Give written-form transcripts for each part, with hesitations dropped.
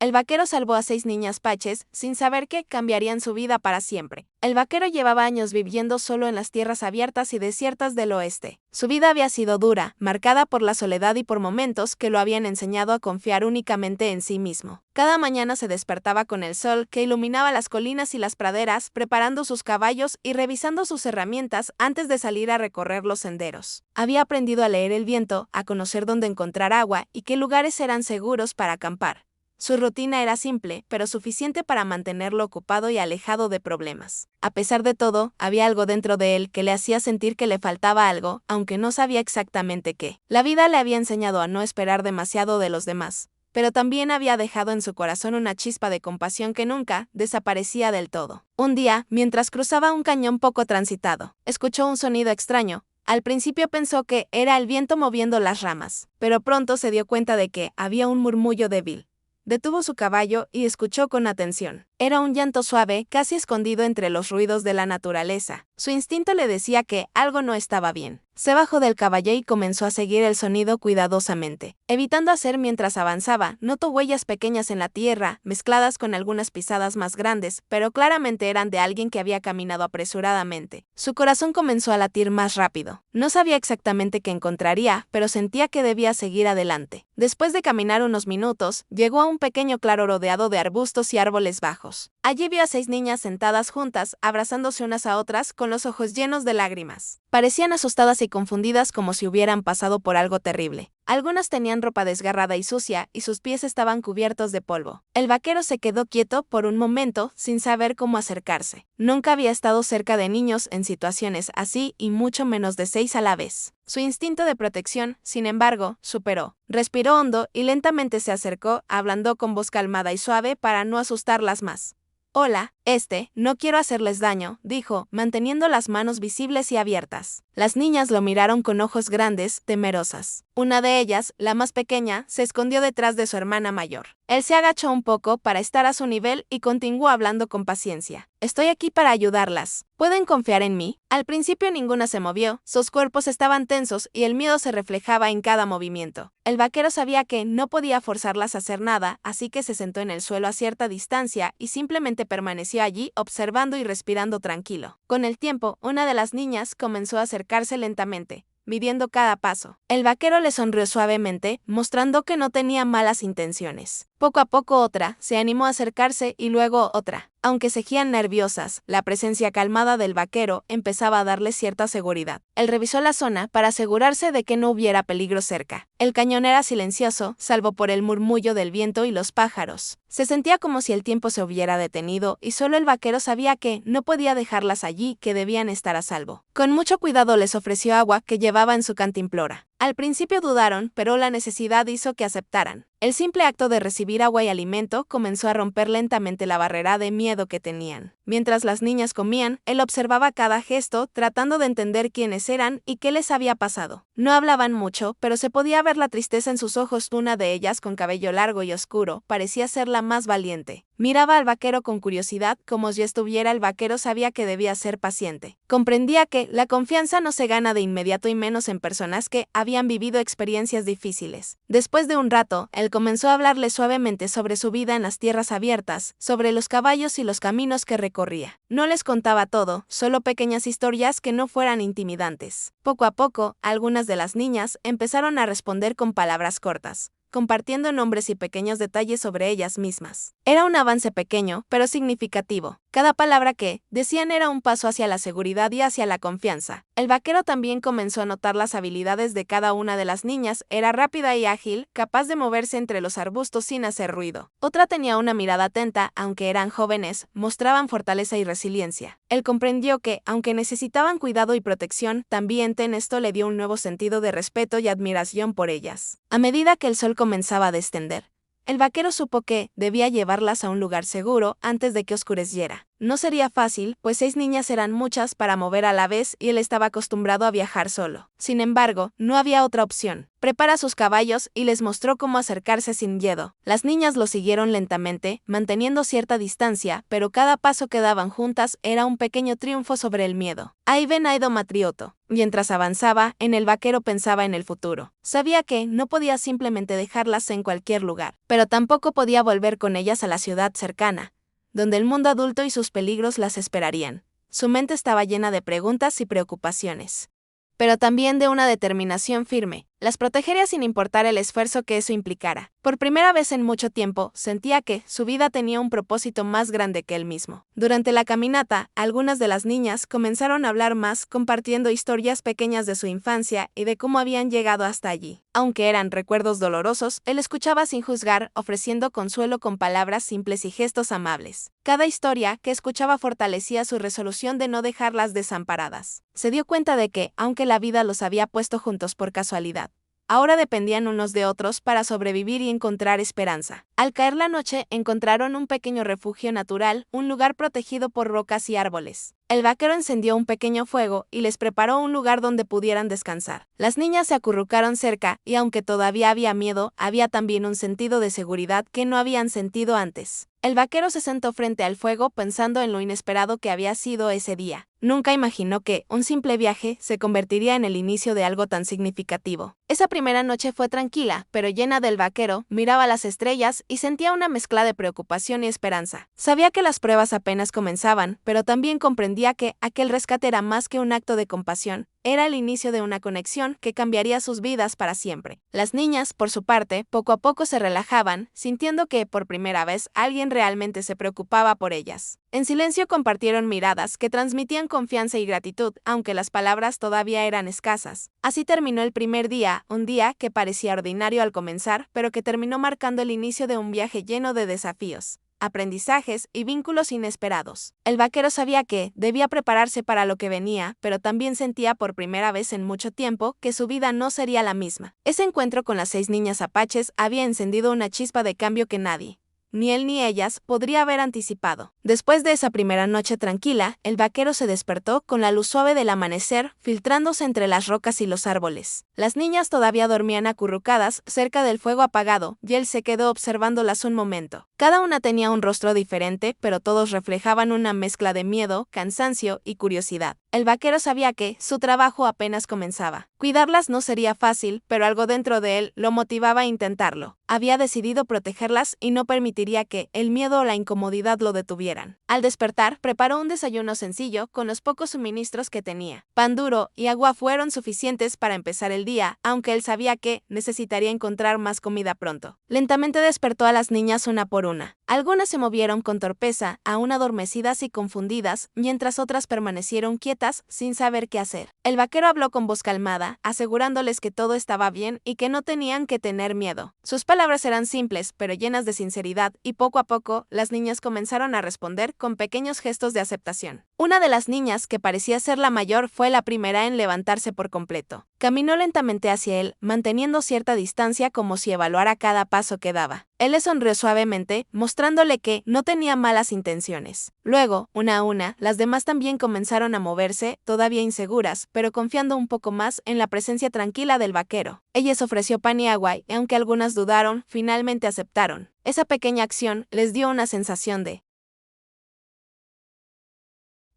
El vaquero salvó a 6 niñas paches, sin saber que cambiarían su vida para siempre. El vaquero llevaba años viviendo solo en las tierras abiertas y desiertas del oeste. Su vida había sido dura, marcada por la soledad y por momentos que lo habían enseñado a confiar únicamente en sí mismo. Cada mañana se despertaba con el sol que iluminaba las colinas y las praderas, preparando sus caballos y revisando sus herramientas antes de salir a recorrer los senderos. Había aprendido a leer el viento, a conocer dónde encontrar agua y qué lugares eran seguros para acampar. Su rutina era simple, pero suficiente para mantenerlo ocupado y alejado de problemas. A pesar de todo, había algo dentro de él que le hacía sentir que le faltaba algo, aunque no sabía exactamente qué. La vida le había enseñado a no esperar demasiado de los demás, pero también había dejado en su corazón una chispa de compasión que nunca desaparecía del todo. Un día, mientras cruzaba un cañón poco transitado, escuchó un sonido extraño. Al principio pensó que era el viento moviendo las ramas, pero pronto se dio cuenta de que había un murmullo débil. Detuvo su caballo y escuchó con atención. Era un llanto suave, casi escondido entre los ruidos de la naturaleza. Su instinto le decía que algo no estaba bien. Se bajó del caballo y comenzó a seguir el sonido cuidadosamente. Evitando hacer mientras avanzaba, notó huellas pequeñas en la tierra, mezcladas con algunas pisadas más grandes, pero claramente eran de alguien que había caminado apresuradamente. Su corazón comenzó a latir más rápido. No sabía exactamente qué encontraría, pero sentía que debía seguir adelante. Después de caminar unos minutos, llegó a un pequeño claro rodeado de arbustos y árboles bajos. Allí vio a 6 niñas sentadas juntas, abrazándose unas a otras, con los ojos llenos de lágrimas. Parecían asustadas y confundidas como si hubieran pasado por algo terrible. Algunas tenían ropa desgarrada y sucia, y sus pies estaban cubiertos de polvo. El vaquero se quedó quieto por un momento, sin saber cómo acercarse. Nunca había estado cerca de niños en situaciones así, y mucho menos de 6 a la vez. Su instinto de protección, sin embargo, superó. Respiró hondo y lentamente se acercó, hablando con voz calmada y suave para no asustarlas más. «Hola, no quiero hacerles daño», dijo, manteniendo las manos visibles y abiertas. Las niñas lo miraron con ojos grandes, temerosas. Una de ellas, la más pequeña, se escondió detrás de su hermana mayor. Él se agachó un poco para estar a su nivel y continuó hablando con paciencia. «Estoy aquí para ayudarlas. ¿Pueden confiar en mí?» Al principio ninguna se movió, sus cuerpos estaban tensos y el miedo se reflejaba en cada movimiento. El vaquero sabía que no podía forzarlas a hacer nada, así que se sentó en el suelo a cierta distancia y simplemente permaneció allí observando y respirando tranquilo. Con el tiempo, una de las niñas comenzó a acercarse lentamente, midiendo cada paso. El vaquero le sonrió suavemente, mostrando que no tenía malas intenciones. Poco a poco otra se animó a acercarse y luego otra. Aunque seguían nerviosas, la presencia calmada del vaquero empezaba a darle cierta seguridad. Él revisó la zona para asegurarse de que no hubiera peligro cerca. El cañón era silencioso, salvo por el murmullo del viento y los pájaros. Se sentía como si el tiempo se hubiera detenido y solo el vaquero sabía que no podía dejarlas allí, que debían estar a salvo. Con mucho cuidado les ofreció agua que llevaba en su cantimplora. Al principio dudaron, pero la necesidad hizo que aceptaran. El simple acto de recibir agua y alimento comenzó a romper lentamente la barrera de miedo que tenían. Mientras las niñas comían, él observaba cada gesto, tratando de entender quiénes eran y qué les había pasado. No hablaban mucho, pero se podía ver la tristeza en sus ojos. Una de ellas, con cabello largo y oscuro, parecía ser la más valiente. Miraba al vaquero con curiosidad, como si estuviera. El vaquero sabía que debía ser paciente. Comprendía que la confianza no se gana de inmediato y menos en personas que habían vivido experiencias difíciles. Después de un rato, él comenzó a hablarle suavemente sobre su vida en las tierras abiertas, sobre los caballos y los caminos que recorría. No les contaba todo, solo pequeñas historias que no fueran intimidantes. Poco a poco, algunas de las niñas empezaron a responder con palabras cortas, compartiendo nombres y pequeños detalles sobre ellas mismas. Era un avance pequeño, pero significativo. Cada palabra que decían era un paso hacia la seguridad y hacia la confianza. El vaquero también comenzó a notar las habilidades de cada una de las niñas. Era rápida y ágil, capaz de moverse entre los arbustos sin hacer ruido. Otra tenía una mirada atenta, aunque eran jóvenes, mostraban fortaleza y resiliencia. Él comprendió que, aunque necesitaban cuidado y protección, también esto le dio un nuevo sentido de respeto y admiración por ellas. A medida que el sol comenzaba a descender, el vaquero supo que debía llevarlas a un lugar seguro antes de que oscureciera. No sería fácil, pues 6 niñas eran muchas para mover a la vez y él estaba acostumbrado a viajar solo. Sin embargo, no había otra opción. Prepara sus caballos y les mostró cómo acercarse sin miedo. Las niñas lo siguieron lentamente, manteniendo cierta distancia, pero cada paso que daban juntas era un pequeño triunfo sobre el miedo. Ahí ven a Ido Matrioto. Mientras avanzaba, el vaquero pensaba en el futuro. Sabía que no podía simplemente dejarlas en cualquier lugar, pero tampoco podía volver con ellas a la ciudad cercana, donde el mundo adulto y sus peligros las esperarían. Su mente estaba llena de preguntas y preocupaciones, pero también de una determinación firme. Las protegería sin importar el esfuerzo que eso implicara. Por primera vez en mucho tiempo, sentía que su vida tenía un propósito más grande que él mismo. Durante la caminata, algunas de las niñas comenzaron a hablar más, compartiendo historias pequeñas de su infancia y de cómo habían llegado hasta allí. Aunque eran recuerdos dolorosos, él escuchaba sin juzgar, ofreciendo consuelo con palabras simples y gestos amables. Cada historia que escuchaba fortalecía su resolución de no dejarlas desamparadas. Se dio cuenta de que, aunque la vida los había puesto juntos por casualidad, ahora dependían unos de otros para sobrevivir y encontrar esperanza. Al caer la noche, encontraron un pequeño refugio natural, un lugar protegido por rocas y árboles. El vaquero encendió un pequeño fuego y les preparó un lugar donde pudieran descansar. Las niñas se acurrucaron cerca y aunque todavía había miedo, había también un sentido de seguridad que no habían sentido antes. El vaquero se sentó frente al fuego pensando en lo inesperado que había sido ese día. Nunca imaginó que un simple viaje se convertiría en el inicio de algo tan significativo. Esa primera noche fue tranquila, pero llena del vaquero, miraba las estrellas y sentía una mezcla de preocupación y esperanza. Sabía que las pruebas apenas comenzaban, pero también comprendía que aquel rescate era más que un acto de compasión. Era el inicio de una conexión que cambiaría sus vidas para siempre. Las niñas, por su parte, poco a poco se relajaban, sintiendo que, por primera vez, alguien realmente se preocupaba por ellas. En silencio compartieron miradas que transmitían confianza y gratitud, aunque las palabras todavía eran escasas. Así terminó el primer día, un día que parecía ordinario al comenzar, pero que terminó marcando el inicio de un viaje lleno de desafíos, aprendizajes y vínculos inesperados. El vaquero sabía que debía prepararse para lo que venía, pero también sentía por primera vez en mucho tiempo que su vida no sería la misma. Ese encuentro con las 6 niñas apaches había encendido una chispa de cambio que nadie, ni él ni ellas, podría haber anticipado. Después de esa primera noche tranquila, el vaquero se despertó con la luz suave del amanecer filtrándose entre las rocas y los árboles. Las niñas todavía dormían acurrucadas cerca del fuego apagado, y él se quedó observándolas un momento. Cada una tenía un rostro diferente, pero todos reflejaban una mezcla de miedo, cansancio y curiosidad. El vaquero sabía que su trabajo apenas comenzaba. Cuidarlas no sería fácil, pero algo dentro de él lo motivaba a intentarlo. Había decidido protegerlas y no permitiría que el miedo o la incomodidad lo detuvieran. Al despertar, preparó un desayuno sencillo con los pocos suministros que tenía. Pan duro y agua fueron suficientes para empezar el día, aunque él sabía que necesitaría encontrar más comida pronto. Lentamente despertó a las niñas una por una. Algunas se movieron con torpeza, aún adormecidas y confundidas, mientras otras permanecieron quietas, sin saber qué hacer. El vaquero habló con voz calmada, asegurándoles que todo estaba bien y que no tenían que tener miedo. Sus palabras eran simples, pero llenas de sinceridad, y poco a poco, las niñas comenzaron a responder con pequeños gestos de aceptación. Una de las niñas, que parecía ser la mayor, fue la primera en levantarse por completo. Caminó lentamente hacia él, manteniendo cierta distancia como si evaluara cada paso que daba. Él le sonrió suavemente, mostrándole que no tenía malas intenciones. Luego, una a una, las demás también comenzaron a moverse, todavía inseguras, pero confiando un poco más en la presencia tranquila del vaquero. Ella ofreció pan y agua, y aunque algunas dudaron, finalmente aceptaron. Esa pequeña acción les dio una sensación de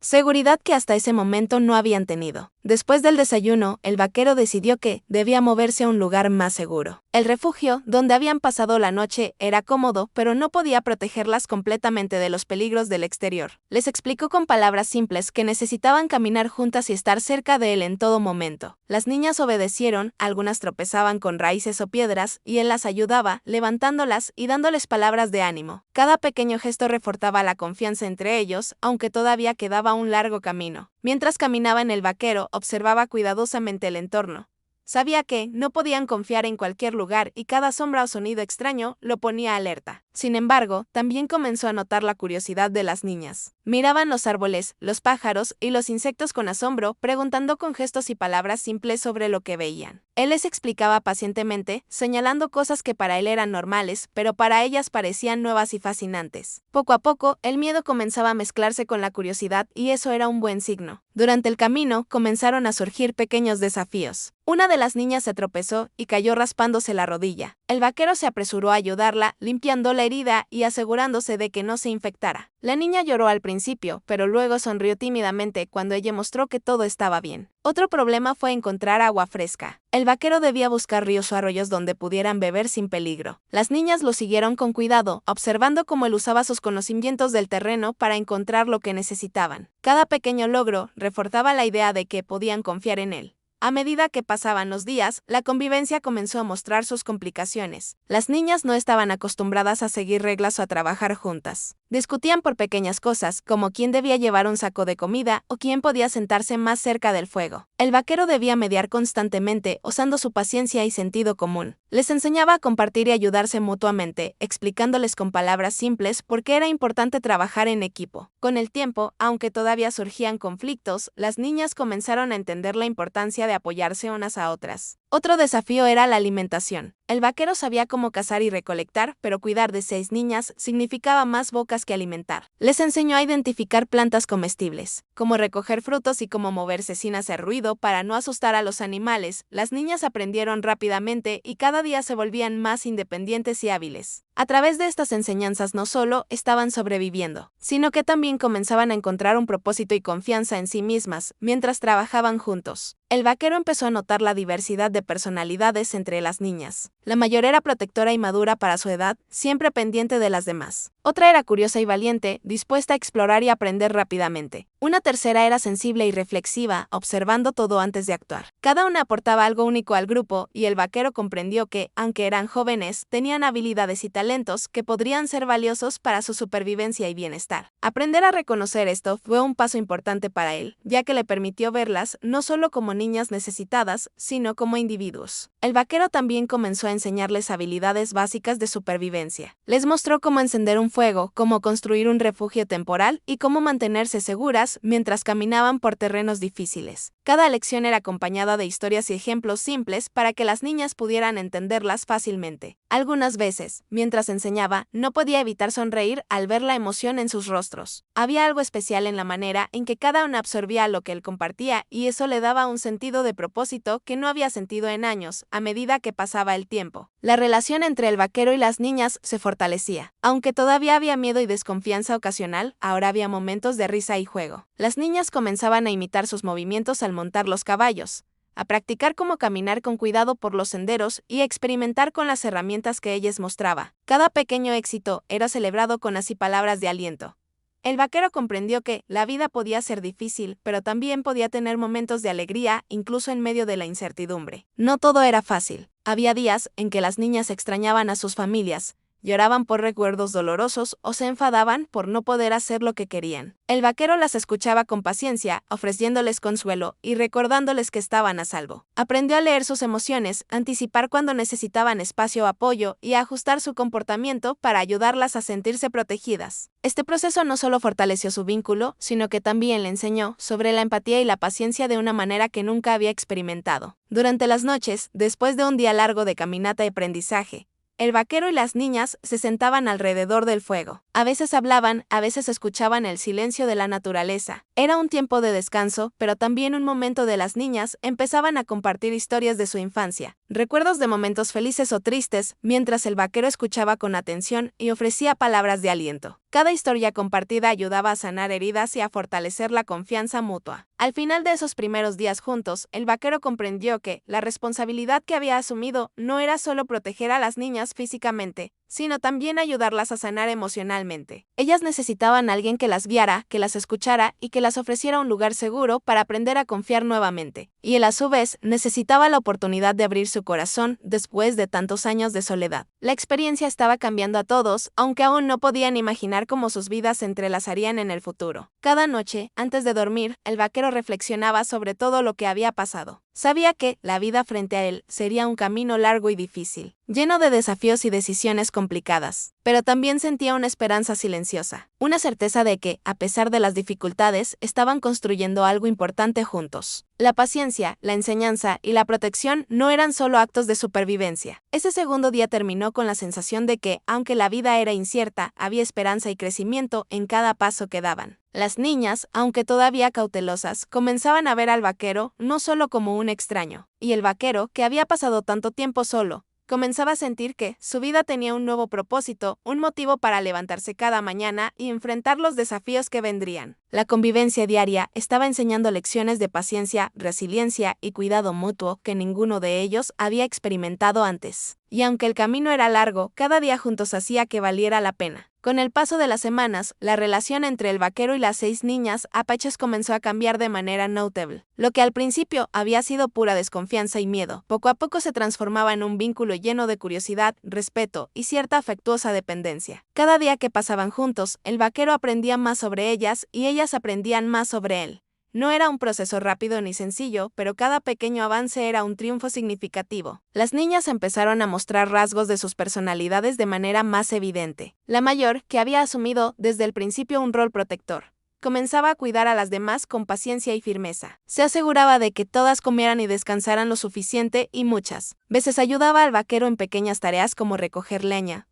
seguridad que hasta ese momento no habían tenido. Después del desayuno, el vaquero decidió que debía moverse a un lugar más seguro. El refugio, donde habían pasado la noche, era cómodo, pero no podía protegerlas completamente de los peligros del exterior. Les explicó con palabras simples que necesitaban caminar juntas y estar cerca de él en todo momento. Las niñas obedecieron, algunas tropezaban con raíces o piedras, y él las ayudaba, levantándolas y dándoles palabras de ánimo. Cada pequeño gesto reforzaba la confianza entre ellos, aunque todavía quedaba un largo camino. Mientras caminaban, el vaquero observaba cuidadosamente el entorno. Sabía que no podían confiar en cualquier lugar y cada sombra o sonido extraño lo ponía alerta. Sin embargo, también comenzó a notar la curiosidad de las niñas. Miraban los árboles, los pájaros y los insectos con asombro, preguntando con gestos y palabras simples sobre lo que veían. Él les explicaba pacientemente, señalando cosas que para él eran normales, pero para ellas parecían nuevas y fascinantes. Poco a poco, el miedo comenzaba a mezclarse con la curiosidad y eso era un buen signo. Durante el camino, comenzaron a surgir pequeños desafíos. Una de las niñas se tropezó y cayó raspándose la rodilla. El vaquero se apresuró a ayudarla, limpiando la herida y asegurándose de que no se infectara. La niña lloró al principio, pero luego sonrió tímidamente cuando ella mostró que todo estaba bien. Otro problema fue encontrar agua fresca. El vaquero debía buscar ríos o arroyos donde pudieran beber sin peligro. Las niñas lo siguieron con cuidado, observando cómo él usaba sus conocimientos del terreno para encontrar lo que necesitaban. Cada pequeño logro reforzaba la idea de que podían confiar en él. A medida que pasaban los días, la convivencia comenzó a mostrar sus complicaciones. Las niñas no estaban acostumbradas a seguir reglas o a trabajar juntas. Discutían por pequeñas cosas, como quién debía llevar un saco de comida o quién podía sentarse más cerca del fuego. El vaquero debía mediar constantemente, usando su paciencia y sentido común. Les enseñaba a compartir y ayudarse mutuamente, explicándoles con palabras simples por qué era importante trabajar en equipo. Con el tiempo, aunque todavía surgían conflictos, las niñas comenzaron a entender la importancia de apoyarse unas a otras. Otro desafío era la alimentación. El vaquero sabía cómo cazar y recolectar, pero cuidar de 6 niñas significaba más bocas que alimentar. Les enseñó a identificar plantas comestibles, cómo recoger frutos y cómo moverse sin hacer ruido para no asustar a los animales. Las niñas aprendieron rápidamente y cada día se volvían más independientes y hábiles. A través de estas enseñanzas no solo estaban sobreviviendo, sino que también comenzaban a encontrar un propósito y confianza en sí mismas mientras trabajaban juntos. El vaquero empezó a notar la diversidad de personalidades entre las niñas. La mayor era protectora y madura para su edad, siempre pendiente de las demás. Otra era curiosa y valiente, dispuesta a explorar y aprender rápidamente. Una tercera era sensible y reflexiva, observando todo antes de actuar. Cada una aportaba algo único al grupo, y el vaquero comprendió que, aunque eran jóvenes, tenían habilidades y talentos que podrían ser valiosos para su supervivencia y bienestar. Aprender a reconocer esto fue un paso importante para él, ya que le permitió verlas no solo como niñas necesitadas, sino como individuos. El vaquero también comenzó a enseñarles habilidades básicas de supervivencia. Les mostró cómo encender un fuego, cómo construir un refugio temporal y cómo mantenerse seguras mientras caminaban por terrenos difíciles. Cada lección era acompañada de historias y ejemplos simples para que las niñas pudieran entenderlas fácilmente. Algunas veces, mientras enseñaba, no podía evitar sonreír al ver la emoción en sus rostros. Había algo especial en la manera en que cada una absorbía lo que él compartía y eso le daba un sentido de propósito que no había sentido en años, a medida que pasaba el tiempo. La relación entre el vaquero y las niñas se fortalecía. Aunque todavía había miedo y desconfianza ocasional, ahora había momentos de risa y juego. Las niñas comenzaban a imitar sus movimientos al montar los caballos, a practicar cómo caminar con cuidado por los senderos y a experimentar con las herramientas que ella mostraba. Cada pequeño éxito era celebrado con así palabras de aliento. El vaquero comprendió que la vida podía ser difícil, pero también podía tener momentos de alegría, incluso en medio de la incertidumbre. No todo era fácil. Había días en que las niñas extrañaban a sus familias, lloraban por recuerdos dolorosos o se enfadaban por no poder hacer lo que querían. El vaquero las escuchaba con paciencia, ofreciéndoles consuelo y recordándoles que estaban a salvo. Aprendió a leer sus emociones, anticipar cuando necesitaban espacio o apoyo y a ajustar su comportamiento para ayudarlas a sentirse protegidas. Este proceso no solo fortaleció su vínculo, sino que también le enseñó sobre la empatía y la paciencia de una manera que nunca había experimentado. Durante las noches, después de un día largo de caminata y aprendizaje, el vaquero y las niñas se sentaban alrededor del fuego. A veces hablaban, a veces escuchaban el silencio de la naturaleza. Era un tiempo de descanso, pero también un momento de las niñas empezaban a compartir historias de su infancia, recuerdos de momentos felices o tristes, mientras el vaquero escuchaba con atención y ofrecía palabras de aliento. Cada historia compartida ayudaba a sanar heridas y a fortalecer la confianza mutua. Al final de esos primeros días juntos, el vaquero comprendió que la responsabilidad que había asumido no era solo proteger a las niñas físicamente, sino también ayudarlas a sanar emocionalmente. Ellas necesitaban a alguien que las guiara, que las escuchara y que las ofreciera un lugar seguro para aprender a confiar nuevamente. Y él a su vez necesitaba la oportunidad de abrir su corazón después de tantos años de soledad. La experiencia estaba cambiando a todos, aunque aún no podían imaginar cómo sus vidas se entrelazarían en el futuro. Cada noche, antes de dormir, el vaquero reflexionaba sobre todo lo que había pasado. Sabía que la vida frente a él sería un camino largo y difícil, lleno de desafíos y decisiones complicadas, pero también sentía una esperanza silenciosa, una certeza de que, a pesar de las dificultades, estaban construyendo algo importante juntos. La paciencia, la enseñanza y la protección no eran solo actos de supervivencia. Ese segundo día terminó con la sensación de que, aunque la vida era incierta, había esperanza y crecimiento en cada paso que daban. Las niñas, aunque todavía cautelosas, comenzaban a ver al vaquero no solo como un extraño, y el vaquero, que había pasado tanto tiempo solo, comenzaba a sentir que su vida tenía un nuevo propósito, un motivo para levantarse cada mañana y enfrentar los desafíos que vendrían. La convivencia diaria estaba enseñando lecciones de paciencia, resiliencia y cuidado mutuo que ninguno de ellos había experimentado antes. Y aunque el camino era largo, cada día juntos hacía que valiera la pena. Con el paso de las semanas, la relación entre el vaquero y las 6 niñas apaches comenzó a cambiar de manera notable. Lo que al principio había sido pura desconfianza y miedo, poco a poco se transformaba en un vínculo lleno de curiosidad, respeto y cierta afectuosa dependencia. Cada día que pasaban juntos, el vaquero aprendía más sobre ellas y ellas aprendían más sobre él. No era un proceso rápido ni sencillo, pero cada pequeño avance era un triunfo significativo. Las niñas empezaron a mostrar rasgos de sus personalidades de manera más evidente. La mayor, que había asumido desde el principio un rol protector, comenzaba a cuidar a las demás con paciencia y firmeza. Se aseguraba de que todas comieran y descansaran lo suficiente y muchas veces ayudaba al vaquero en pequeñas tareas como recoger leña,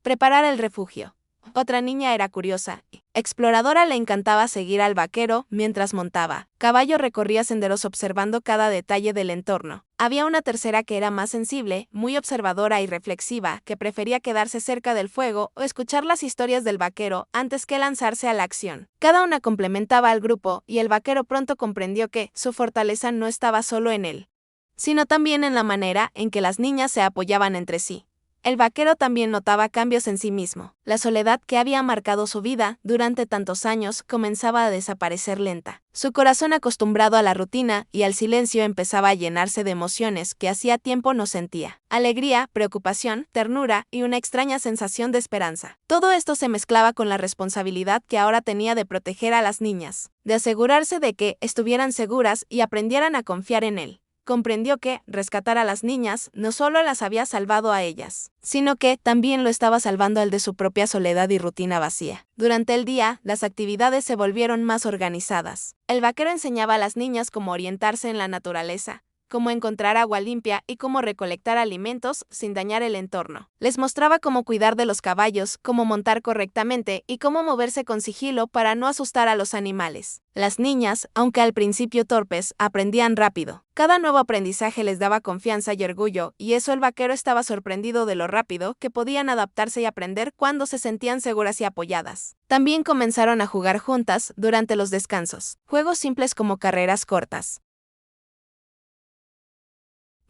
preparar el refugio. Otra niña era curiosa y exploradora, le encantaba seguir al vaquero mientras montaba caballo, recorría senderos observando cada detalle del entorno. Había una tercera que era más sensible, muy observadora y reflexiva, que prefería quedarse cerca del fuego o escuchar las historias del vaquero antes que lanzarse a la acción. Cada una complementaba al grupo y el vaquero pronto comprendió que su fortaleza no estaba solo en él, sino también en la manera en que las niñas se apoyaban entre sí. El vaquero también notaba cambios en sí mismo. La soledad que había marcado su vida durante tantos años comenzaba a desaparecer lenta. Su corazón, acostumbrado a la rutina y al silencio, empezaba a llenarse de emociones que hacía tiempo no sentía. Alegría, preocupación, ternura y una extraña sensación de esperanza. Todo esto se mezclaba con la responsabilidad que ahora tenía de proteger a las niñas, de asegurarse de que estuvieran seguras y aprendieran a confiar en él. Comprendió que rescatar a las niñas no solo las había salvado a ellas, sino que también lo estaba salvando al de su propia soledad y rutina vacía. Durante el día, las actividades se volvieron más organizadas. El vaquero enseñaba a las niñas cómo orientarse en la naturaleza, cómo encontrar agua limpia y cómo recolectar alimentos sin dañar el entorno. Les mostraba cómo cuidar de los caballos, cómo montar correctamente y cómo moverse con sigilo para no asustar a los animales. Las niñas, aunque al principio torpes, aprendían rápido. Cada nuevo aprendizaje les daba confianza y orgullo, y eso el vaquero estaba sorprendido de lo rápido que podían adaptarse y aprender cuando se sentían seguras y apoyadas. También comenzaron a jugar juntas durante los descansos, juegos simples como carreras cortas,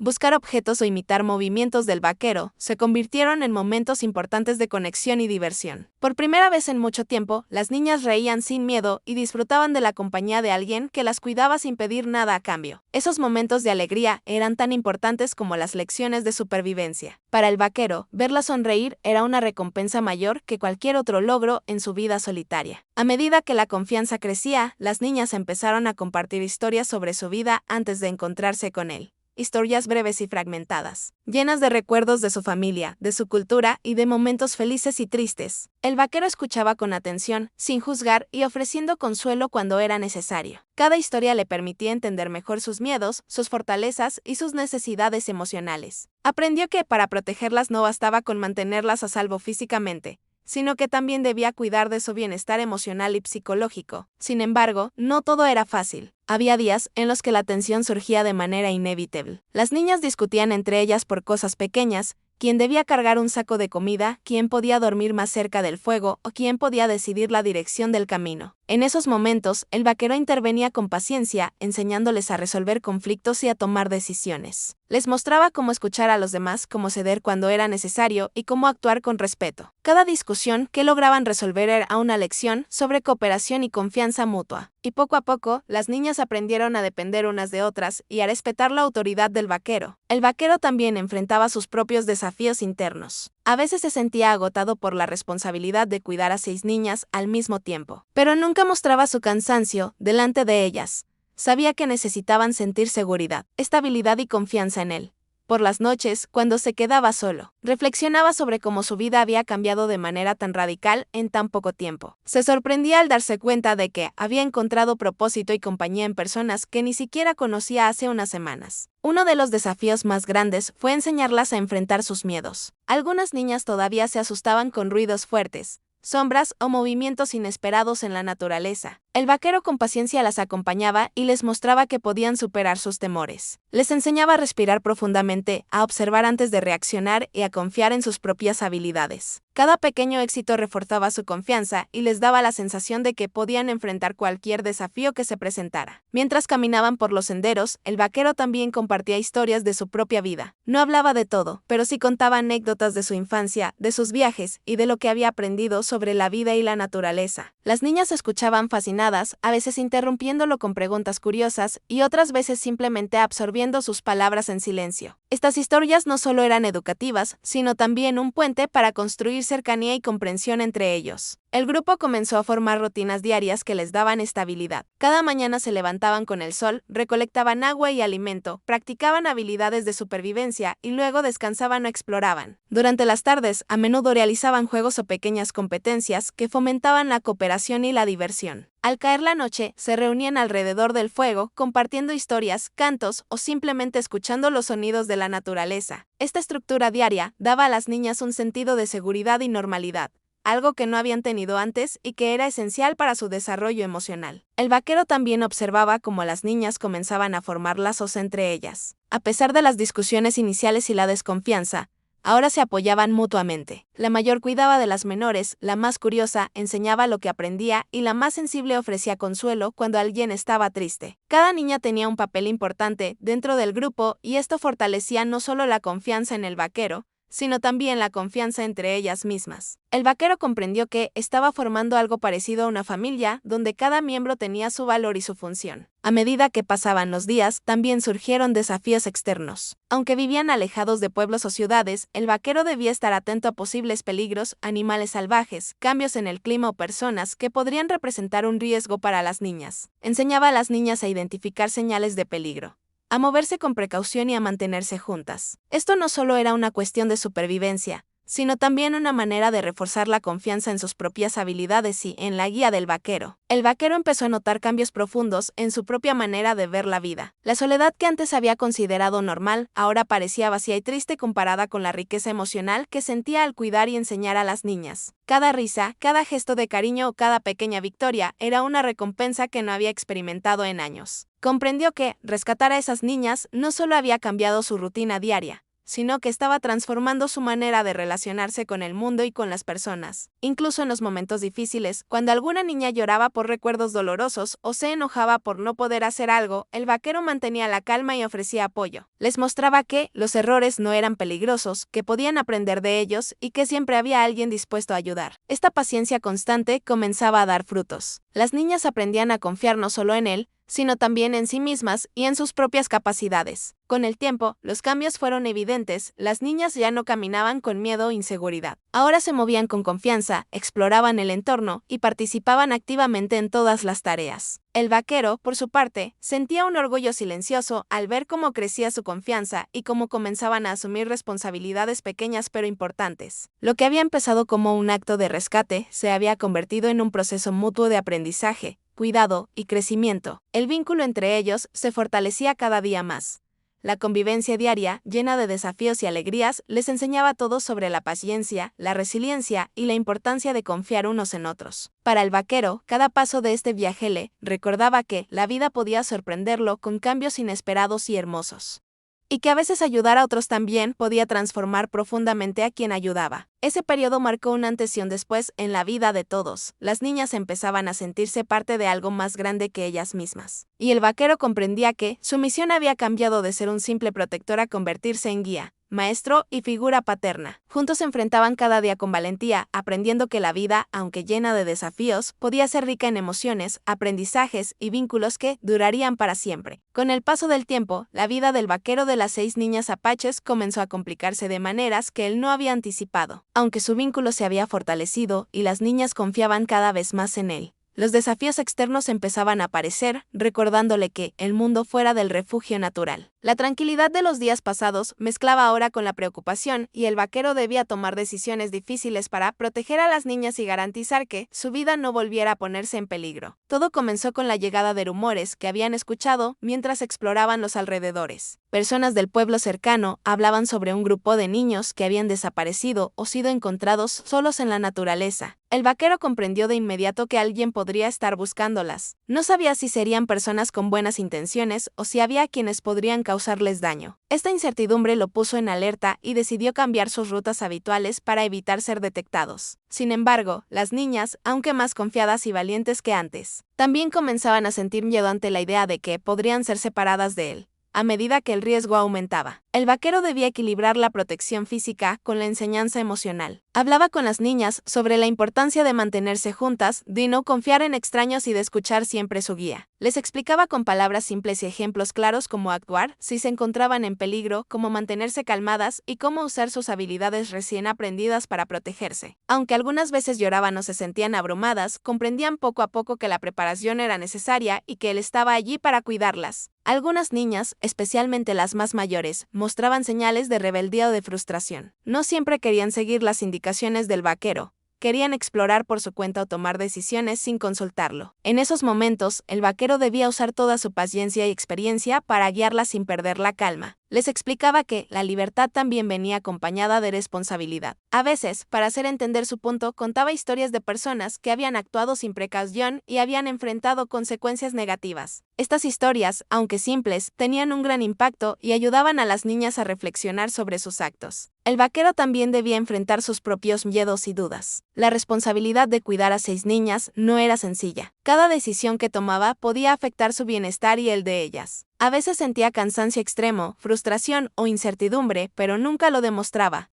buscar objetos o imitar movimientos del vaquero se convirtieron en momentos importantes de conexión y diversión. Por primera vez en mucho tiempo, las niñas reían sin miedo y disfrutaban de la compañía de alguien que las cuidaba sin pedir nada a cambio. Esos momentos de alegría eran tan importantes como las lecciones de supervivencia. Para el vaquero, verlas sonreír era una recompensa mayor que cualquier otro logro en su vida solitaria. A medida que la confianza crecía, las niñas empezaron a compartir historias sobre su vida antes de encontrarse con él. Historias breves y fragmentadas, llenas de recuerdos de su familia, de su cultura y de momentos felices y tristes. El vaquero escuchaba con atención, sin juzgar y ofreciendo consuelo cuando era necesario. Cada historia le permitía entender mejor sus miedos, sus fortalezas y sus necesidades emocionales. Aprendió que para protegerlas no bastaba con mantenerlas a salvo físicamente, sino que también debía cuidar de su bienestar emocional y psicológico. Sin embargo, no todo era fácil. Había días en los que la tensión surgía de manera inevitable. Las niñas discutían entre ellas por cosas pequeñas: quién debía cargar un saco de comida, quién podía dormir más cerca del fuego o quién podía decidir la dirección del camino. En esos momentos, el vaquero intervenía con paciencia, enseñándoles a resolver conflictos y a tomar decisiones. Les mostraba cómo escuchar a los demás, cómo ceder cuando era necesario y cómo actuar con respeto. Cada discusión que lograban resolver era una lección sobre cooperación y confianza mutua. Y poco a poco, las niñas aprendieron a depender unas de otras y a respetar la autoridad del vaquero. El vaquero también enfrentaba sus propios desafíos internos. A veces se sentía agotado por la responsabilidad de cuidar a 6 niñas al mismo tiempo, pero nunca mostraba su cansancio delante de ellas. Sabía que necesitaban sentir seguridad, estabilidad y confianza en él. Por las noches, cuando se quedaba solo, reflexionaba sobre cómo su vida había cambiado de manera tan radical en tan poco tiempo. Se sorprendía al darse cuenta de que había encontrado propósito y compañía en personas que ni siquiera conocía hace unas semanas. Uno de los desafíos más grandes fue enseñarlas a enfrentar sus miedos. Algunas niñas todavía se asustaban con ruidos fuertes, sombras o movimientos inesperados en la naturaleza. El vaquero con paciencia las acompañaba y les mostraba que podían superar sus temores. Les enseñaba a respirar profundamente, a observar antes de reaccionar y a confiar en sus propias habilidades. Cada pequeño éxito reforzaba su confianza y les daba la sensación de que podían enfrentar cualquier desafío que se presentara. Mientras caminaban por los senderos, el vaquero también compartía historias de su propia vida. No hablaba de todo, pero sí contaba anécdotas de su infancia, de sus viajes y de lo que había aprendido sobre la vida y la naturaleza. Las niñas escuchaban fascinadas, a veces interrumpiéndolo con preguntas curiosas y otras veces simplemente absorbiendo sus palabras en silencio. Estas historias no solo eran educativas, sino también un puente para construir cercanía y comprensión entre ellos. El grupo comenzó a formar rutinas diarias que les daban estabilidad. Cada mañana se levantaban con el sol, recolectaban agua y alimento, practicaban habilidades de supervivencia y luego descansaban o exploraban. Durante las tardes, a menudo realizaban juegos o pequeñas competencias que fomentaban la cooperación y la diversión. Al caer la noche, se reunían alrededor del fuego, compartiendo historias, cantos o simplemente escuchando los sonidos de la naturaleza. Esta estructura diaria daba a las niñas un sentido de seguridad y normalidad, algo que no habían tenido antes y que era esencial para su desarrollo emocional. El vaquero también observaba cómo las niñas comenzaban a formar lazos entre ellas. A pesar de las discusiones iniciales y la desconfianza, ahora se apoyaban mutuamente. La mayor cuidaba de las menores, la más curiosa enseñaba lo que aprendía y la más sensible ofrecía consuelo cuando alguien estaba triste. Cada niña tenía un papel importante dentro del grupo y esto fortalecía no solo la confianza en el vaquero, sino también la confianza entre ellas mismas. El vaquero comprendió que estaba formando algo parecido a una familia, donde cada miembro tenía su valor y su función. A medida que pasaban los días, también surgieron desafíos externos. Aunque vivían alejados de pueblos o ciudades, el vaquero debía estar atento a posibles peligros, animales salvajes, cambios en el clima o personas que podrían representar un riesgo para las niñas. Enseñaba a las niñas a identificar señales de peligro, a moverse con precaución y a mantenerse juntas. Esto no solo era una cuestión de supervivencia, sino también una manera de reforzar la confianza en sus propias habilidades y en la guía del vaquero. El vaquero empezó a notar cambios profundos en su propia manera de ver la vida. La soledad que antes había considerado normal, ahora parecía vacía y triste comparada con la riqueza emocional que sentía al cuidar y enseñar a las niñas. Cada risa, cada gesto de cariño o cada pequeña victoria era una recompensa que no había experimentado en años. Comprendió que rescatar a esas niñas no solo había cambiado su rutina diaria, sino que estaba transformando su manera de relacionarse con el mundo y con las personas. Incluso en los momentos difíciles, cuando alguna niña lloraba por recuerdos dolorosos o se enojaba por no poder hacer algo, el vaquero mantenía la calma y ofrecía apoyo. Les mostraba que los errores no eran peligrosos, que podían aprender de ellos y que siempre había alguien dispuesto a ayudar. Esta paciencia constante comenzaba a dar frutos. Las niñas aprendían a confiar no solo en él, sino también en sí mismas y en sus propias capacidades. Con el tiempo, los cambios fueron evidentes, las niñas ya no caminaban con miedo o inseguridad. Ahora se movían con confianza, exploraban el entorno y participaban activamente en todas las tareas. El vaquero, por su parte, sentía un orgullo silencioso al ver cómo crecía su confianza y cómo comenzaban a asumir responsabilidades pequeñas pero importantes. Lo que había empezado como un acto de rescate se había convertido en un proceso mutuo de aprendizaje, cuidado y crecimiento. El vínculo entre ellos se fortalecía cada día más. La convivencia diaria, llena de desafíos y alegrías, les enseñaba todo sobre la paciencia, la resiliencia y la importancia de confiar unos en otros. Para el vaquero, cada paso de este viaje le recordaba que la vida podía sorprenderlo con cambios inesperados y hermosos, y que a veces ayudar a otros también podía transformar profundamente a quien ayudaba. Ese periodo marcó un antes y un después en la vida de todos. Las niñas empezaban a sentirse parte de algo más grande que ellas mismas. Y el vaquero comprendía que su misión había cambiado de ser un simple protector a convertirse en guía, maestro y figura paterna. Juntos se enfrentaban cada día con valentía, aprendiendo que la vida, aunque llena de desafíos, podía ser rica en emociones, aprendizajes y vínculos que durarían para siempre. Con el paso del tiempo, la vida del vaquero de las 6 niñas apaches comenzó a complicarse de maneras que él no había anticipado. Aunque su vínculo se había fortalecido y las niñas confiaban cada vez más en él, los desafíos externos empezaban a aparecer, recordándole que el mundo fuera del refugio natural. La tranquilidad de los días pasados mezclaba ahora con la preocupación y el vaquero debía tomar decisiones difíciles para proteger a las niñas y garantizar que su vida no volviera a ponerse en peligro. Todo comenzó con la llegada de rumores que habían escuchado mientras exploraban los alrededores. Personas del pueblo cercano hablaban sobre un grupo de niños que habían desaparecido o sido encontrados solos en la naturaleza. El vaquero comprendió de inmediato que alguien podría estar buscándolas. No sabía si serían personas con buenas intenciones o si había quienes podrían causarles daño. Esta incertidumbre lo puso en alerta y decidió cambiar sus rutas habituales para evitar ser detectados. Sin embargo, las niñas, aunque más confiadas y valientes que antes, también comenzaban a sentir miedo ante la idea de que podrían ser separadas de él. A medida que el riesgo aumentaba, el vaquero debía equilibrar la protección física con la enseñanza emocional. Hablaba con las niñas sobre la importancia de mantenerse juntas, de no confiar en extraños y de escuchar siempre su guía. Les explicaba con palabras simples y ejemplos claros cómo actuar si se encontraban en peligro, cómo mantenerse calmadas y cómo usar sus habilidades recién aprendidas para protegerse. Aunque algunas veces lloraban o se sentían abrumadas, comprendían poco a poco que la preparación era necesaria y que él estaba allí para cuidarlas. Algunas niñas, especialmente las más mayores, mostraban señales de rebeldía o de frustración. No siempre querían seguir las indicaciones del vaquero. Querían explorar por su cuenta o tomar decisiones sin consultarlo. En esos momentos, el vaquero debía usar toda su paciencia y experiencia para guiarlas sin perder la calma. Les explicaba que la libertad también venía acompañada de responsabilidad. A veces, para hacer entender su punto, contaba historias de personas que habían actuado sin precaución y habían enfrentado consecuencias negativas. Estas historias, aunque simples, tenían un gran impacto y ayudaban a las niñas a reflexionar sobre sus actos. El vaquero también debía enfrentar sus propios miedos y dudas. La responsabilidad de cuidar a 6 niñas no era sencilla. Cada decisión que tomaba podía afectar su bienestar y el de ellas. A veces sentía cansancio extremo, frustración o incertidumbre, pero nunca lo demostraba.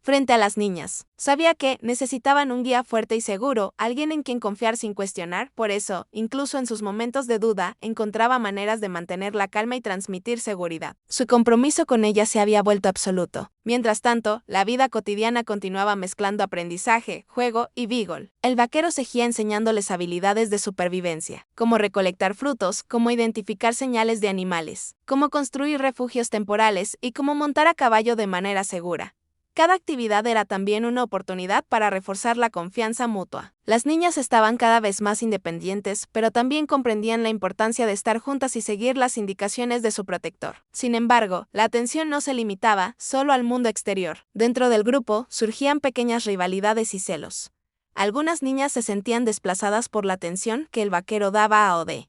Frente a las niñas, sabía que necesitaban un guía fuerte y seguro, alguien en quien confiar sin cuestionar. Por eso, incluso en sus momentos de duda, encontraba maneras de mantener la calma y transmitir seguridad. Su compromiso con ellas se había vuelto absoluto. Mientras tanto, la vida cotidiana continuaba mezclando aprendizaje, juego y vigor. El vaquero seguía enseñándoles habilidades de supervivencia, cómo recolectar frutos, cómo identificar señales de animales, cómo construir refugios temporales y cómo montar a caballo de manera segura. Cada actividad era también una oportunidad para reforzar la confianza mutua. Las niñas estaban cada vez más independientes, pero también comprendían la importancia de estar juntas y seguir las indicaciones de su protector. Sin embargo, la atención no se limitaba solo al mundo exterior. Dentro del grupo surgían pequeñas rivalidades y celos. Algunas niñas se sentían desplazadas por la atención que el vaquero daba a Ode.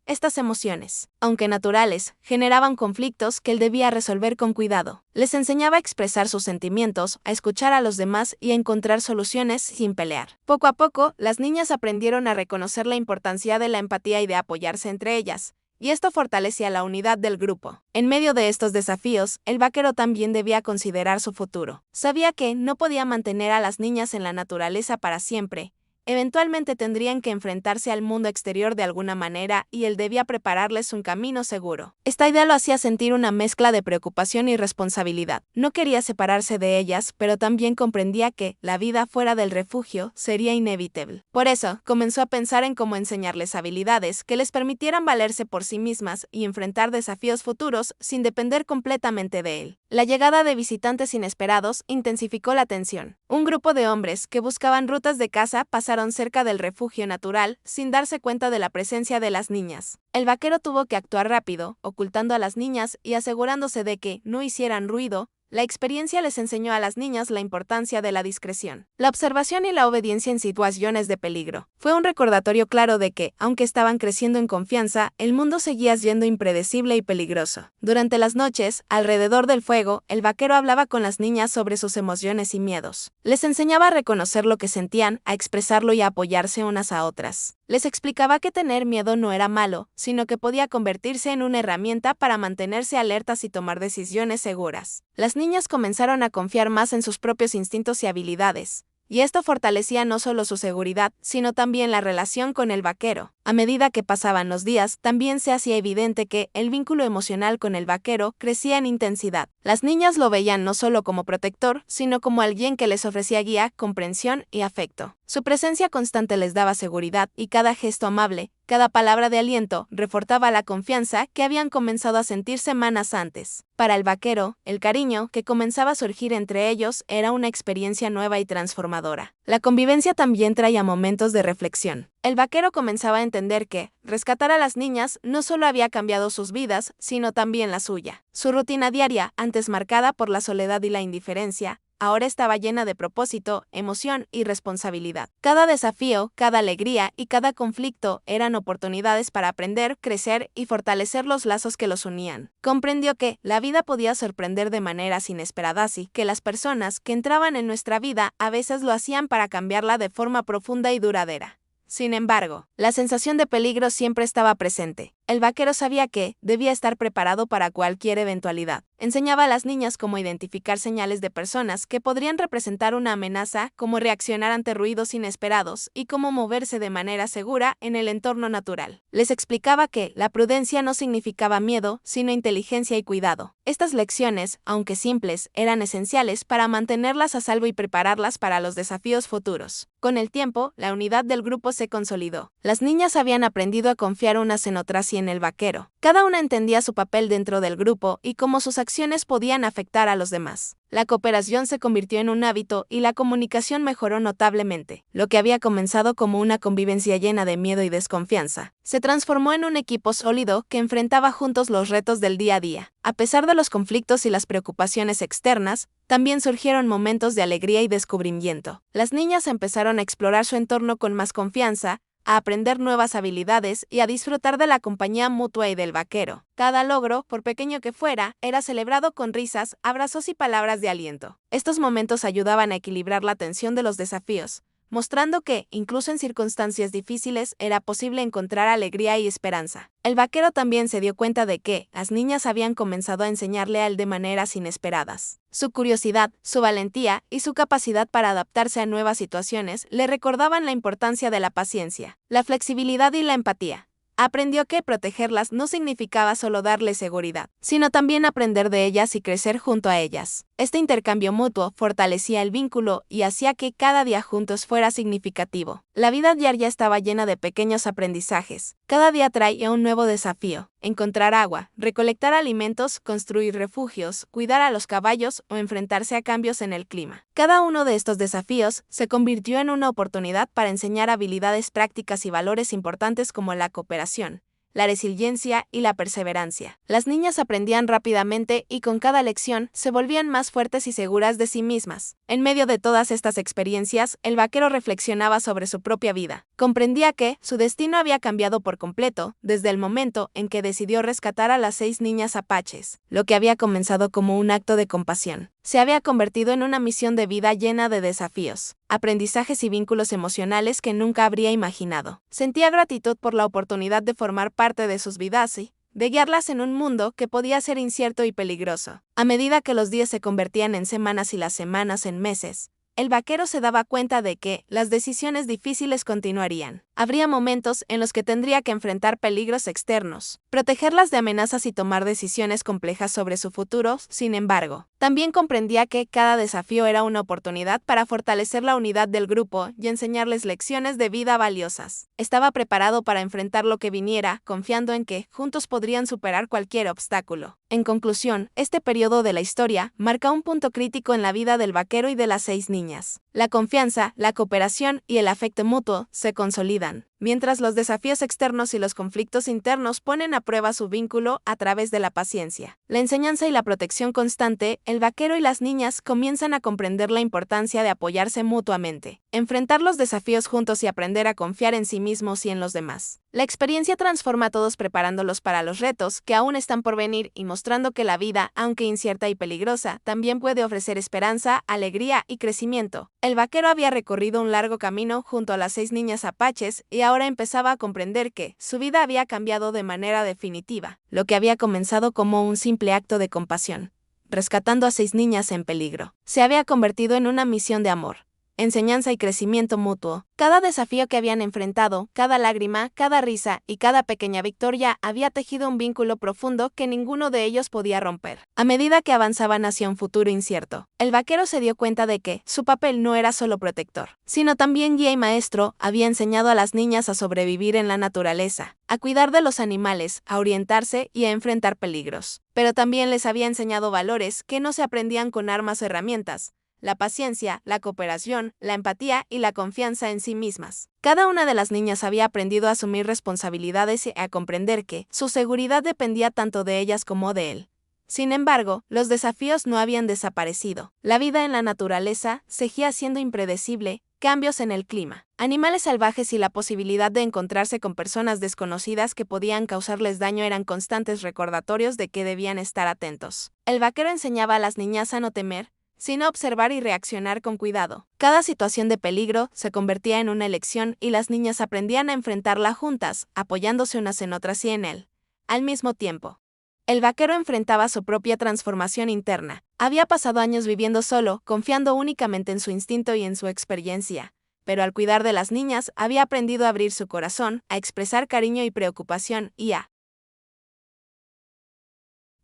Estas emociones, aunque naturales, generaban conflictos que él debía resolver con cuidado. Les enseñaba a expresar sus sentimientos, a escuchar a los demás y a encontrar soluciones sin pelear. Poco a poco, las niñas aprendieron a reconocer la importancia de la empatía y de apoyarse entre ellas, y esto fortalecía la unidad del grupo. En medio de estos desafíos, el vaquero también debía considerar su futuro. Sabía que no podía mantener a las niñas en la naturaleza para siempre. Eventualmente tendrían que enfrentarse al mundo exterior de alguna manera y él debía prepararles un camino seguro. Esta idea lo hacía sentir una mezcla de preocupación y responsabilidad. No quería separarse de ellas, pero también comprendía que la vida fuera del refugio sería inevitable. Por eso, comenzó a pensar en cómo enseñarles habilidades que les permitieran valerse por sí mismas y enfrentar desafíos futuros sin depender completamente de él. La llegada de visitantes inesperados intensificó la tensión. Un grupo de hombres que buscaban rutas de caza pasaron cerca del refugio natural sin darse cuenta de la presencia de las niñas. El vaquero tuvo que actuar rápido, ocultando a las niñas y asegurándose de que no hicieran ruido. La experiencia les enseñó a las niñas la importancia de la discreción, la observación y la obediencia en situaciones de peligro. Fue un recordatorio claro de que, aunque estaban creciendo en confianza, el mundo seguía siendo impredecible y peligroso. Durante las noches, alrededor del fuego, el vaquero hablaba con las niñas sobre sus emociones y miedos. Les enseñaba a reconocer lo que sentían, a expresarlo y a apoyarse unas a otras. Les explicaba que tener miedo no era malo, sino que podía convertirse en una herramienta para mantenerse alertas y tomar decisiones seguras. Las niñas comenzaron a confiar más en sus propios instintos y habilidades. y esto fortalecía no solo su seguridad, sino también la relación con el vaquero. A medida que pasaban los días, también se hacía evidente que el vínculo emocional con el vaquero crecía en intensidad. Las niñas lo veían no solo como protector, sino como alguien que les ofrecía guía, comprensión y afecto. Su presencia constante les daba seguridad y cada gesto amable, cada palabra de aliento, reforzaba la confianza que habían comenzado a sentir semanas antes. Para el vaquero, el cariño que comenzaba a surgir entre ellos era una experiencia nueva y transformadora. La convivencia también traía momentos de reflexión. El vaquero comenzaba a entender que rescatar a las niñas no solo había cambiado sus vidas, sino también la suya. Su rutina diaria, antes marcada por la soledad y la indiferencia, ahora estaba llena de propósito, emoción y responsabilidad. Cada desafío, cada alegría y cada conflicto eran oportunidades para aprender, crecer y fortalecer los lazos que los unían. Comprendió que la vida podía sorprender de maneras inesperadas y que las personas que entraban en nuestra vida a veces lo hacían para cambiarla de forma profunda y duradera. Sin embargo, la sensación de peligro siempre estaba presente. El vaquero sabía que debía estar preparado para cualquier eventualidad. Enseñaba a las niñas cómo identificar señales de personas que podrían representar una amenaza, cómo reaccionar ante ruidos inesperados y cómo moverse de manera segura en el entorno natural. Les explicaba que la prudencia no significaba miedo, sino inteligencia y cuidado. Estas lecciones, aunque simples, eran esenciales para mantenerlas a salvo y prepararlas para los desafíos futuros. Con el tiempo, la unidad del grupo se consolidó. Las niñas habían aprendido a confiar unas en otras y en el vaquero. Cada una entendía su papel dentro del grupo y cómo sus acciones podían afectar a los demás. La cooperación se convirtió en un hábito y la comunicación mejoró notablemente. Lo que había comenzado como una convivencia llena de miedo y desconfianza, se transformó en un equipo sólido que enfrentaba juntos los retos del día a día. A pesar de los conflictos y las preocupaciones externas, también surgieron momentos de alegría y descubrimiento. Las niñas empezaron a explorar su entorno con más confianza, a aprender nuevas habilidades y a disfrutar de la compañía mutua y del vaquero. Cada logro, por pequeño que fuera, era celebrado con risas, abrazos y palabras de aliento. Estos momentos ayudaban a equilibrar la tensión de los desafíos, mostrando que, incluso en circunstancias difíciles, era posible encontrar alegría y esperanza. El vaquero también se dio cuenta de que las niñas habían comenzado a enseñarle a él de maneras inesperadas. Su curiosidad, su valentía y su capacidad para adaptarse a nuevas situaciones le recordaban la importancia de la paciencia, la flexibilidad y la empatía. Aprendió que protegerlas no significaba solo darles seguridad, sino también aprender de ellas y crecer junto a ellas. Este intercambio mutuo fortalecía el vínculo y hacía que cada día juntos fuera significativo. La vida diaria estaba llena de pequeños aprendizajes. Cada día traía un nuevo desafío: encontrar agua, recolectar alimentos, construir refugios, cuidar a los caballos o enfrentarse a cambios en el clima. Cada uno de estos desafíos se convirtió en una oportunidad para enseñar habilidades prácticas y valores importantes como la cooperación, la resiliencia y la perseverancia. Las niñas aprendían rápidamente y con cada lección se volvían más fuertes y seguras de sí mismas. En medio de todas estas experiencias, el vaquero reflexionaba sobre su propia vida. Comprendía que su destino había cambiado por completo desde el momento en que decidió rescatar a las 6 niñas apaches. Lo que había comenzado como un acto de compasión se había convertido en una misión de vida llena de desafíos, aprendizajes y vínculos emocionales que nunca habría imaginado. Sentía gratitud por la oportunidad de formar parte de sus vidas y de guiarlas en un mundo que podía ser incierto y peligroso. A medida que los días se convertían en semanas y las semanas en meses, el vaquero se daba cuenta de que las decisiones difíciles continuarían. Habría momentos en los que tendría que enfrentar peligros externos, protegerlas de amenazas y tomar decisiones complejas sobre su futuro. Sin embargo, también comprendía que cada desafío era una oportunidad para fortalecer la unidad del grupo y enseñarles lecciones de vida valiosas. Estaba preparado para enfrentar lo que viniera, confiando en que juntos podrían superar cualquier obstáculo. En conclusión, este periodo de la historia marca un punto crítico en la vida del vaquero y de las 6 niñas. La confianza, la cooperación y el afecto mutuo se consolidan, mientras los desafíos externos y los conflictos internos ponen a prueba su vínculo a través de la paciencia, la enseñanza y la protección constante. El vaquero y las niñas comienzan a comprender la importancia de apoyarse mutuamente, enfrentar los desafíos juntos y aprender a confiar en sí mismos y en los demás. La experiencia transforma a todos, preparándolos para los retos que aún están por venir y mostrando que la vida, aunque incierta y peligrosa, también puede ofrecer esperanza, alegría y crecimiento. El vaquero había recorrido un largo camino junto a las 6 niñas apaches y ahora empezaba a comprender que su vida había cambiado de manera definitiva. Lo que había comenzado como un simple acto de compasión, rescatando a 6 niñas en peligro, se había convertido en una misión de amor, enseñanza y crecimiento mutuo. Cada desafío que habían enfrentado, cada lágrima, cada risa y cada pequeña victoria había tejido un vínculo profundo que ninguno de ellos podía romper. A medida que avanzaban hacia un futuro incierto, el vaquero se dio cuenta de que su papel no era solo protector, sino también guía y maestro. Había enseñado a las niñas a sobrevivir en la naturaleza, a cuidar de los animales, a orientarse y a enfrentar peligros. Pero también les había enseñado valores que no se aprendían con armas o herramientas: la paciencia, la cooperación, la empatía y la confianza en sí mismas. Cada una de las niñas había aprendido a asumir responsabilidades y a comprender que su seguridad dependía tanto de ellas como de él. Sin embargo, los desafíos no habían desaparecido. La vida en la naturaleza seguía siendo impredecible: cambios en el clima, animales salvajes y la posibilidad de encontrarse con personas desconocidas que podían causarles daño eran constantes recordatorios de que debían estar atentos. El vaquero enseñaba a las niñas a no temer, sino observar y reaccionar con cuidado. Cada situación de peligro se convertía en una elección y las niñas aprendían a enfrentarla juntas, apoyándose unas en otras y en él. Al mismo tiempo, el vaquero enfrentaba su propia transformación interna. Había pasado años viviendo solo, confiando únicamente en su instinto y en su experiencia. Pero al cuidar de las niñas, había aprendido a abrir su corazón, a expresar cariño y preocupación y a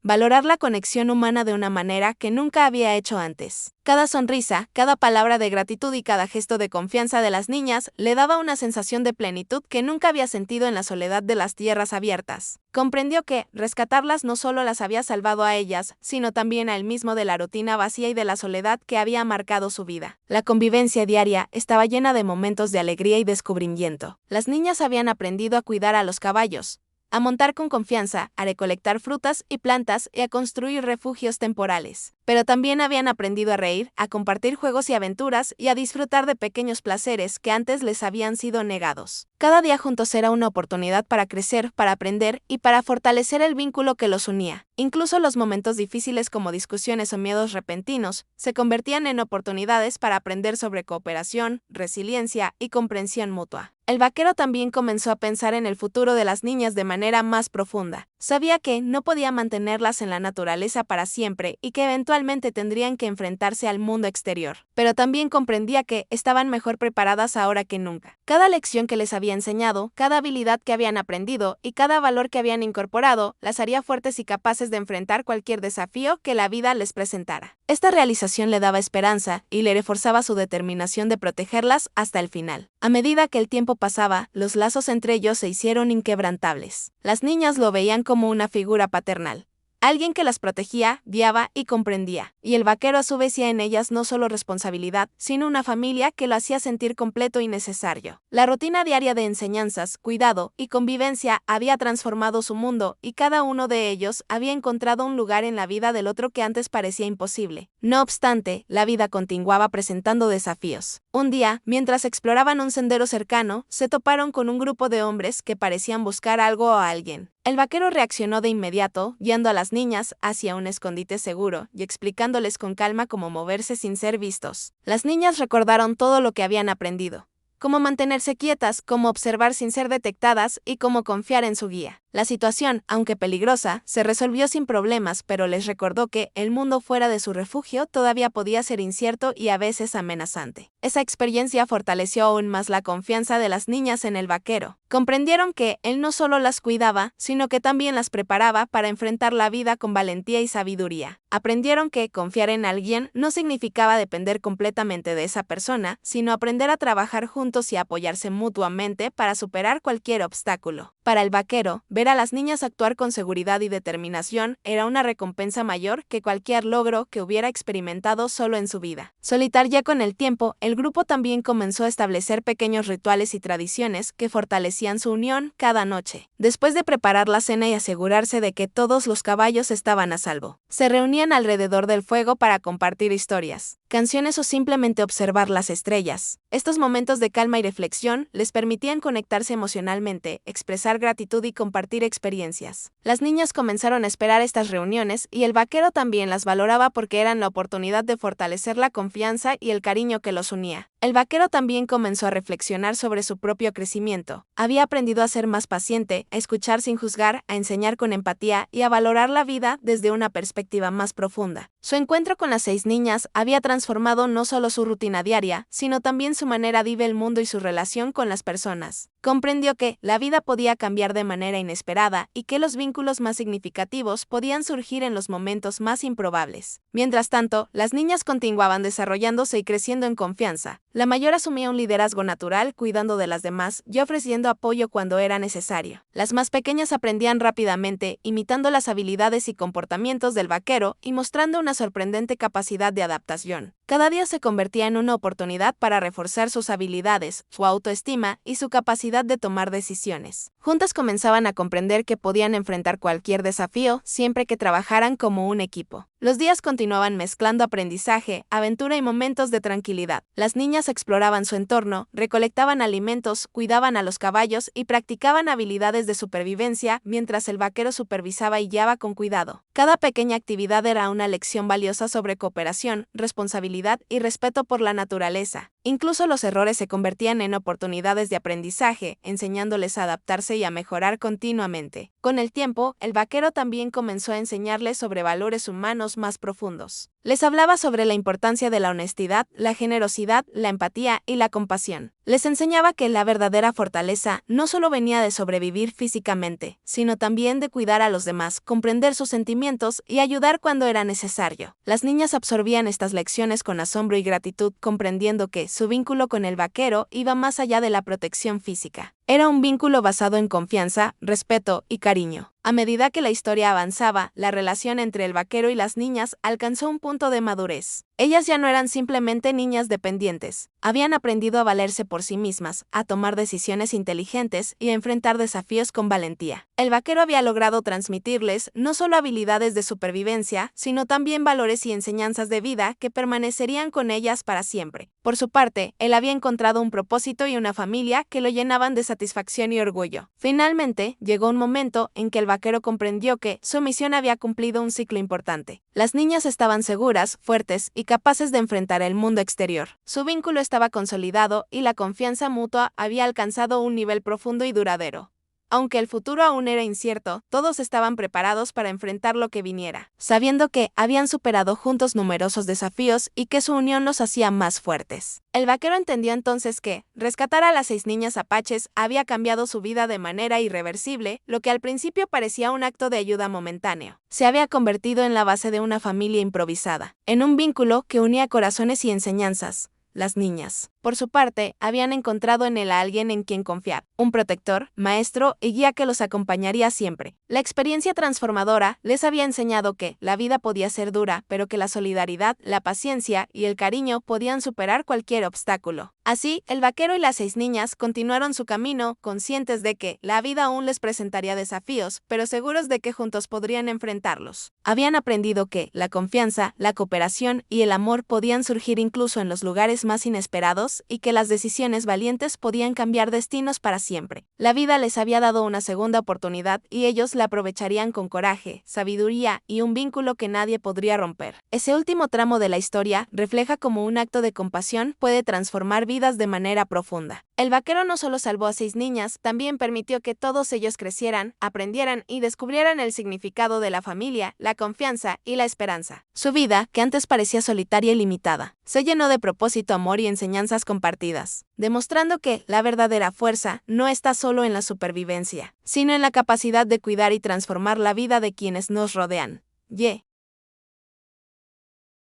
valorar la conexión humana de una manera que nunca había hecho antes. Cada sonrisa, cada palabra de gratitud y cada gesto de confianza de las niñas le daba una sensación de plenitud que nunca había sentido en la soledad de las tierras abiertas. Comprendió que rescatarlas no solo las había salvado a ellas, sino también a él mismo de la rutina vacía y de la soledad que había marcado su vida. La convivencia diaria estaba llena de momentos de alegría y descubrimiento. Las niñas habían aprendido a cuidar a los caballos, a montar con confianza, a recolectar frutas y plantas y a construir refugios temporales. Pero también habían aprendido a reír, a compartir juegos y aventuras y a disfrutar de pequeños placeres que antes les habían sido negados. Cada día juntos era una oportunidad para crecer, para aprender y para fortalecer el vínculo que los unía. Incluso los momentos difíciles como discusiones o miedos repentinos se convertían en oportunidades para aprender sobre cooperación, resiliencia y comprensión mutua. El vaquero también comenzó a pensar en el futuro de las niñas de manera más profunda. Sabía que no podía mantenerlas en la naturaleza para siempre y que eventualmente tendrían que enfrentarse al mundo exterior. Pero también comprendía que estaban mejor preparadas ahora que nunca. Cada lección que les había enseñado, cada habilidad que habían aprendido y cada valor que habían incorporado las haría fuertes y capaces de enfrentar cualquier desafío que la vida les presentara. Esta realización le daba esperanza y le reforzaba su determinación de protegerlas hasta el final. A medida que el tiempo pasaba, los lazos entre ellos se hicieron inquebrantables. Las niñas lo veían como una figura paternal, alguien que las protegía, guiaba y comprendía, y el vaquero a su vez veía en ellas no solo responsabilidad, sino una familia que lo hacía sentir completo y necesario. La rutina diaria de enseñanzas, cuidado y convivencia había transformado su mundo y cada uno de ellos había encontrado un lugar en la vida del otro que antes parecía imposible. No obstante, la vida continuaba presentando desafíos. Un día, mientras exploraban un sendero cercano, se toparon con un grupo de hombres que parecían buscar algo o a alguien. El vaquero reaccionó de inmediato, guiando a las niñas hacia un escondite seguro y explicándoles con calma cómo moverse sin ser vistos. Las niñas recordaron todo lo que habían aprendido: cómo mantenerse quietas, cómo observar sin ser detectadas y cómo confiar en su guía. La situación, aunque peligrosa, se resolvió sin problemas, pero les recordó que el mundo fuera de su refugio todavía podía ser incierto y a veces amenazante. Esa experiencia fortaleció aún más la confianza de las niñas en el vaquero. Comprendieron que él no solo las cuidaba, sino que también las preparaba para enfrentar la vida con valentía y sabiduría. Aprendieron que confiar en alguien no significaba depender completamente de esa persona, sino aprender a trabajar juntos y apoyarse mutuamente para superar cualquier obstáculo. Para el vaquero, ver a las niñas actuar con seguridad y determinación era una recompensa mayor que cualquier logro que hubiera experimentado solo en su vida. Solitaria con el tiempo, el grupo también comenzó a establecer pequeños rituales y tradiciones que fortalecían su unión cada noche. Después de preparar la cena y asegurarse de que todos los caballos estaban a salvo, se reunían alrededor del fuego para compartir historias, canciones o simplemente observar las estrellas. Estos momentos de calma y reflexión les permitían conectarse emocionalmente, expresar gratitud y compartir experiencias. Las niñas comenzaron a esperar estas reuniones y el vaquero también las valoraba porque eran la oportunidad de fortalecer la confianza y el cariño que los unía. El vaquero también comenzó a reflexionar sobre su propio crecimiento. Había aprendido a ser más paciente, a escuchar sin juzgar, a enseñar con empatía y a valorar la vida desde una perspectiva más profunda. Su encuentro con las 6 niñas había transformado no solo su rutina diaria, sino también su manera de ver el mundo y su relación con las personas. Comprendió que la vida podía cambiar de manera inesperada y que los vínculos más significativos podían surgir en los momentos más improbables. Mientras tanto, las niñas continuaban desarrollándose y creciendo en confianza. La mayor asumía un liderazgo natural, cuidando de las demás y ofreciendo apoyo cuando era necesario. Las más pequeñas aprendían rápidamente, imitando las habilidades y comportamientos del vaquero y mostrando una sorprendente capacidad de adaptación. Cada día se convertía en una oportunidad para reforzar sus habilidades, su autoestima y su capacidad de tomar decisiones. Juntas comenzaban a comprender que podían enfrentar cualquier desafío siempre que trabajaran como un equipo. Los días continuaban mezclando aprendizaje, aventura y momentos de tranquilidad. Las niñas exploraban su entorno, recolectaban alimentos, cuidaban a los caballos y practicaban habilidades de supervivencia mientras el vaquero supervisaba y guiaba con cuidado. Cada pequeña actividad era una lección valiosa sobre cooperación, responsabilidad y respeto por la naturaleza. Incluso los errores se convertían en oportunidades de aprendizaje, enseñándoles a adaptarse y a mejorar continuamente. Con el tiempo, el vaquero también comenzó a enseñarles sobre valores humanos más profundos. Les hablaba sobre la importancia de la honestidad, la generosidad, la empatía y la compasión. Les enseñaba que la verdadera fortaleza no solo venía de sobrevivir físicamente, sino también de cuidar a los demás, comprender sus sentimientos y ayudar cuando era necesario. Las niñas absorbían estas lecciones con asombro y gratitud, comprendiendo que su vínculo con el vaquero iba más allá de la protección física. Era un vínculo basado en confianza, respeto y cariño. A medida que la historia avanzaba, la relación entre el vaquero y las niñas alcanzó un punto de madurez. Ellas ya no eran simplemente niñas dependientes. Habían aprendido a valerse por sí mismas, a tomar decisiones inteligentes y a enfrentar desafíos con valentía. El vaquero había logrado transmitirles no solo habilidades de supervivencia, sino también valores y enseñanzas de vida que permanecerían con ellas para siempre. Por su parte, él había encontrado un propósito y una familia que lo llenaban de satisfacción y orgullo. Finalmente, llegó un momento en que el vaquero comprendió que su misión había cumplido un ciclo importante. Las niñas estaban seguras, fuertes y capaces de enfrentar el mundo exterior. Su vínculo estaba consolidado y la confianza mutua había alcanzado un nivel profundo y duradero. Aunque el futuro aún era incierto, todos estaban preparados para enfrentar lo que viniera, sabiendo que habían superado juntos numerosos desafíos y que su unión los hacía más fuertes. El vaquero entendió entonces que rescatar a las 6 niñas apaches había cambiado su vida de manera irreversible, lo que al principio parecía un acto de ayuda momentáneo. Se había convertido en la base de una familia improvisada, en un vínculo que unía corazones y enseñanzas. Las niñas, por su parte, habían encontrado en él a alguien en quien confiar, un protector, maestro y guía que los acompañaría siempre. La experiencia transformadora les había enseñado que la vida podía ser dura, pero que la solidaridad, la paciencia y el cariño podían superar cualquier obstáculo. Así, el vaquero y las 6 niñas continuaron su camino, conscientes de que la vida aún les presentaría desafíos, pero seguros de que juntos podrían enfrentarlos. Habían aprendido que la confianza, la cooperación y el amor podían surgir incluso en los lugares más inesperados y que las decisiones valientes podían cambiar destinos para siempre. La vida les había dado una segunda oportunidad y ellos la aprovecharían con coraje, sabiduría y un vínculo que nadie podría romper. Ese último tramo de la historia refleja cómo un acto de compasión puede transformar vidas de manera profunda. El vaquero no solo salvó a 6 niñas, también permitió que todos ellos crecieran, aprendieran y descubrieran el significado de la familia, la confianza y la esperanza. Su vida, que antes parecía solitaria y limitada, se llenó de propósito, amor y enseñanzas compartidas, demostrando que la verdadera fuerza no está solo en la supervivencia, sino en la capacidad de cuidar y transformar la vida de quienes nos rodean.